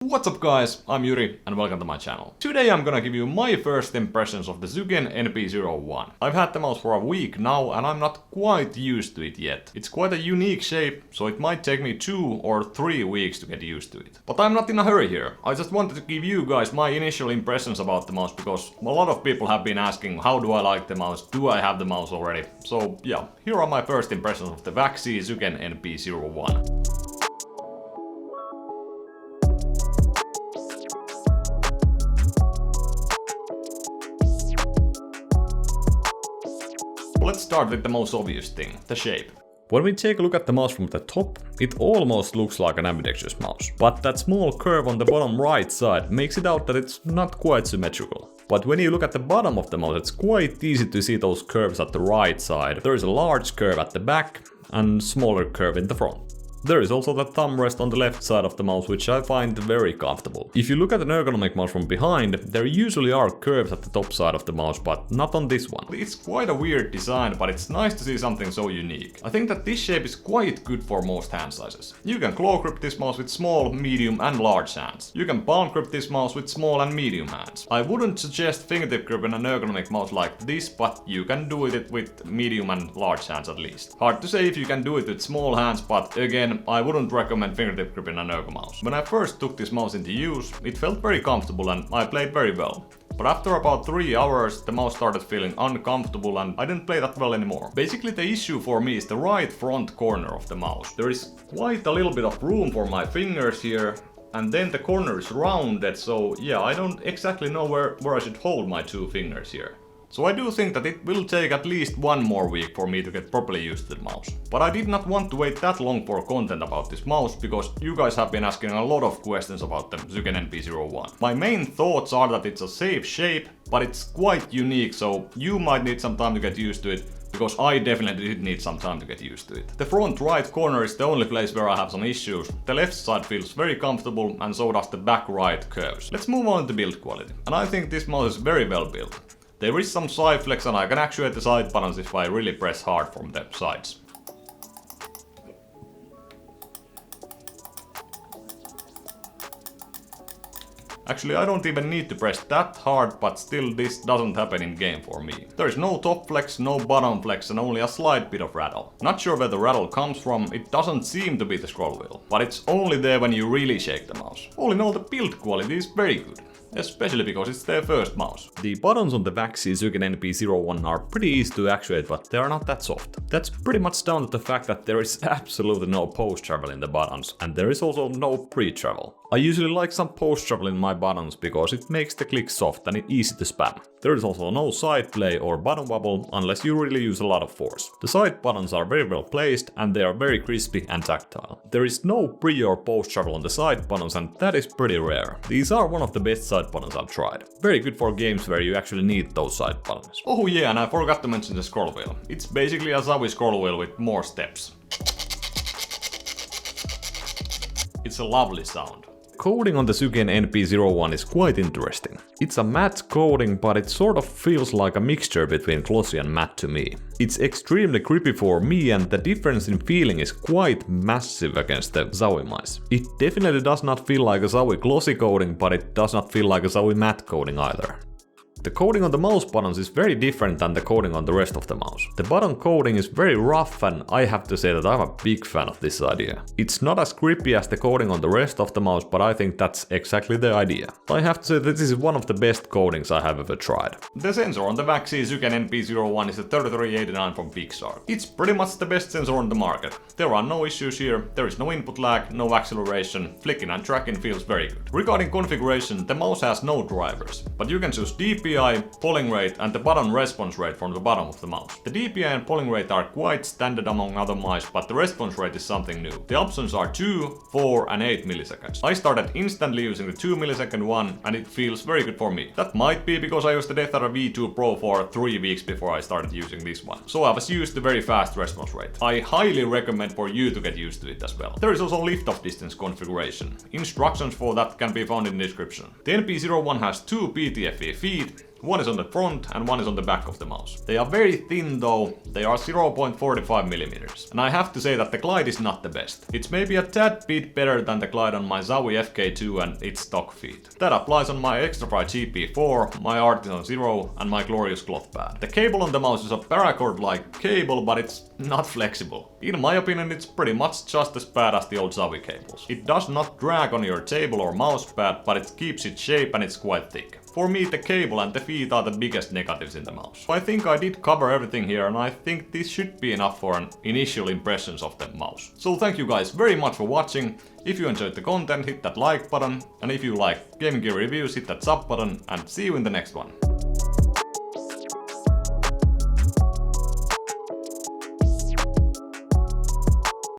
What's up guys, I'm Yuri and welcome to my channel. Today I'm gonna give you my first impressions of the Zygen NP-01. I've had the mouse for a week now and I'm not quite used to it yet. It's quite a unique shape, so it might take me 2 or 3 weeks to get used to it. But I'm not in a hurry here. I just wanted to give you guys my initial impressions about the mouse because a lot of people have been asking how do I like the mouse, do I have the mouse already? So yeah, here are my first impressions of the Vaxee Zygen NP-01. Let's start with the most obvious thing, the shape. When we take a look at the mouse from the top, it almost looks like an ambidextrous mouse. But that small curve on the bottom right side makes it out that it's not quite symmetrical. But when you look at the bottom of the mouse, it's quite easy to see those curves at the right side. There is a large curve at the back and smaller curve in the front. There is also the thumb rest on the left side of the mouse, which I find very comfortable. If you look at an ergonomic mouse from behind, there usually are curves at the top side of the mouse, but not on this one. It's quite a weird design, but it's nice to see something so unique. I think that this shape is quite good for most hand sizes. You can claw grip this mouse with small, medium and large hands. You can palm grip this mouse with small and medium hands. I wouldn't suggest fingertip grip in an ergonomic mouse like this, but you can do it with medium and large hands at least. Hard to say if you can do it with small hands, but again, I wouldn't recommend fingertip grip in an ergo mouse. When I first took this mouse into use, it felt very comfortable and I played very well. But after about 3 hours, the mouse started feeling uncomfortable and I didn't play that well anymore. Basically the issue for me is the right front corner of the mouse. There is quite a little bit of room for my fingers here, and then the corner is rounded, so yeah, I don't exactly know where I should hold my 2 fingers here. So I do think that it will take at least 1 more week for me to get properly used to the mouse. But I did not want to wait that long for content about this mouse because you guys have been asking a lot of questions about the Zygen NP-01. My main thoughts are that it's a safe shape, but it's quite unique, so you might need some time to get used to it, because I definitely did need some time to get used to it. The front right corner is the only place where I have some issues. The left side feels very comfortable and so does the back right curves. Let's move on to build quality. And I think this mouse is very well built. There is some side flex and I can actuate the side buttons if I really press hard from the sides. Actually, I don't even need to press that hard, but still this doesn't happen in game for me. There is no top flex, no bottom flex and only a slight bit of rattle. Not sure where the rattle comes from, it doesn't seem to be the scroll wheel, but it's only there when you really shake the mouse. All in all, the build quality is very good. Especially because it's their first mouse. The buttons on the Vaxee Zygen NP-01 are pretty easy to actuate, but they are not that soft. That's pretty much down to the fact that there is absolutely no post travel in the buttons, and there is also no pre-travel. I usually like some post travel in my buttons because it makes the click soft and easy to spam. There is also no side play or button wobble unless you really use a lot of force. The side buttons are very well placed and they are very crispy and tactile. There is no pre or post travel on the side buttons and that is pretty rare. These are one of the best side buttons I've tried. Very good for games where you actually need those side buttons. Oh yeah, and I forgot to mention the scroll wheel. It's basically a Zowie scroll wheel with more steps. It's a lovely sound. Coating on the Zygen NP-01 is quite interesting. It's a matte coating, but it sort of feels like a mixture between glossy and matte to me. It's extremely grippy for me and the difference in feeling is quite massive against the Zowie mice. It definitely does not feel like a Zowie glossy coating, but it does not feel like a Zowie matte coating either. The coating on the mouse buttons is very different than the coating on the rest of the mouse. The button coating is very rough and I have to say that I'm a big fan of this idea. It's not as grippy as the coating on the rest of the mouse, but I think that's exactly the idea. I have to say that this is one of the best coatings I have ever tried. The sensor on the Vaxee Zygen NP-01 is the 3389 from TigerArc. It's pretty much the best sensor on the market. There are no issues here, there is no input lag, no acceleration, flicking and tracking feels very good. Regarding configuration, the mouse has no drivers, but you can choose DPI, polling rate and the button response rate from the bottom of the mouse. The DPI and polling rate are quite standard among other mice, but the response rate is something new. The options are 2, 4 and 8 milliseconds. I started instantly using the 2 millisecond one and it feels very good for me. That might be because I used the DeathAdder V2 Pro for 3 weeks before I started using this one. So I was used to very fast response rate. I highly recommend for you to get used to it as well. There is also lift-off distance configuration. Instructions for that can be found in the description. The NP-01 has 2 PTFE feet One is on the front and one is on the back of the mouse. They are very thin though, they are 0.45mm. And I have to say that the glide is not the best. It's maybe a tad bit better than the glide on my Zowie FK2 and its stock feet. That applies on my Extrafly GP4, my Artisan Zero and my glorious cloth pad. The cable on the mouse is a paracord-like cable, but it's not flexible. In my opinion, it's pretty much just as bad as the old Zowie cables. It does not drag on your table or mousepad, but it keeps its shape and it's quite thick. For me, the cable and the feet are the biggest negatives in the mouse. So I think I did cover everything here, and I think this should be enough for an initial impressions of the mouse. So thank you guys very much for watching. If you enjoyed the content, hit that like button, and if you like gaming gear reviews, hit that sub button, and see you in the next one.